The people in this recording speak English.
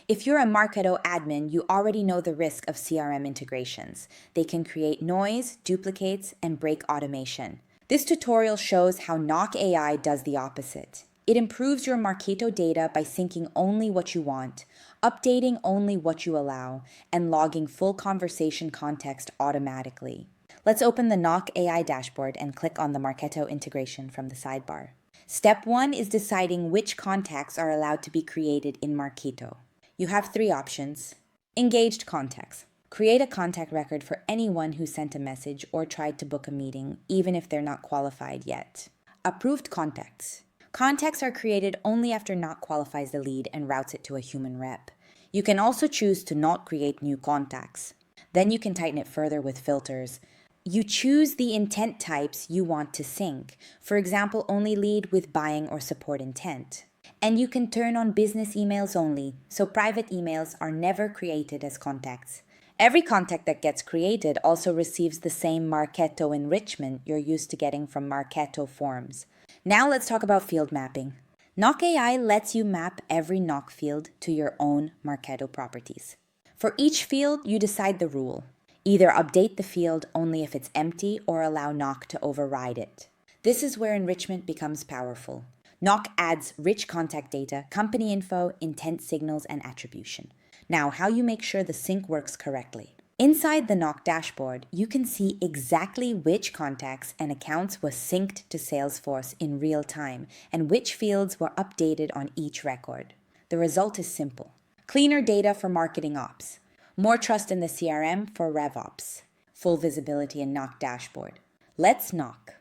If you're a Marketo admin, you already know the risk of CRM integrations. They can create noise, duplicates, and break automation. This tutorial shows how Knock AI does the opposite. It improves your Marketo data by syncing only what you want, updating only what you allow, and logging full conversation context automatically. Let's open the Knock AI dashboard and click on the Marketo integration from the sidebar. Step 1 is deciding which contacts are allowed to be created in Marketo. You have 3 options. Engaged contacts. Create a contact record for anyone who sent a message or tried to book a meeting, even if they're not qualified yet. Approved contacts. Contacts are created only after Knock qualifies the lead and routes it to a human rep. You can also choose to not create new contacts. Then you can tighten it further with filters. You choose the intent types you want to sync. For example, only lead with buying or support intent. And you can turn on business emails only, so private emails are never created as contacts. Every contact that gets created also receives the same Marketo enrichment you're used to getting from Marketo forms. Now let's talk about field mapping. Knock AI lets you map every Knock field to your own Marketo properties. For each field, you decide the rule. Either update the field only if it's empty or allow Knock to override it. This is where enrichment becomes powerful. Knock adds rich contact data, company info, intent signals, and attribution. Now, how you make sure the sync works correctly. Inside the Knock dashboard, you can see exactly which contacts and accounts were synced to Salesforce in real time and which fields were updated on each record. The result is simple. Cleaner data for marketing ops. More trust in the CRM for RevOps. Full visibility in Knock dashboard. Let's Knock.